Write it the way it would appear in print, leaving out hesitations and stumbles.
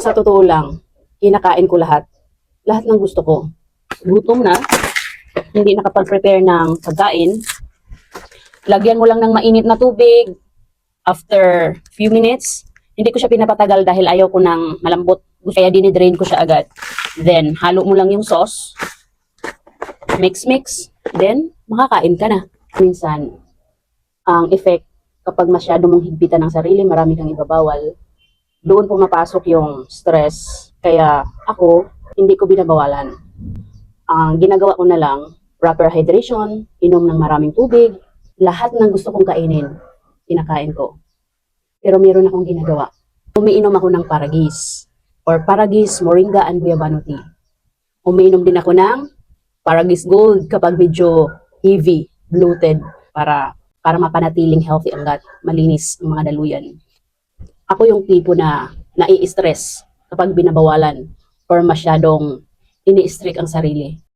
Sa totoo lang, kinakain ko lahat. Lahat ng gusto ko. Gutom na, hindi nakapag-prepare ng pagkain. Lagyan mo lang ng mainit na tubig. After few minutes, hindi ko siya pinapatagal dahil ayaw ko ng malambot. Kaya dinidrain ko siya agad. Then, halo mo lang yung sauce. Mix. Then, makakain ka na. Minsan, ang effect, kapag masyado mong higpitan ng sarili, marami kang ibabawal, doon pumapasok yung stress. Kaya ako, hindi ko binabawalan. Ang ginagawa ko na lang, proper hydration, inom ng maraming tubig, lahat ng gusto kong kainin, kinakain ko. Pero meron akong ginagawa. Umiinom ako ng Paragis, or Paragis, Moringa, and Guayabano tea. Umiinom din ako ng Paragis Gold kapag medyo heavy, bloated, para mapanatiling healthy ang gut, malinis ang mga daluyan. Ako yung tipo na nai-stress kapag binabawalan or masyadong ini-strict ang sarili.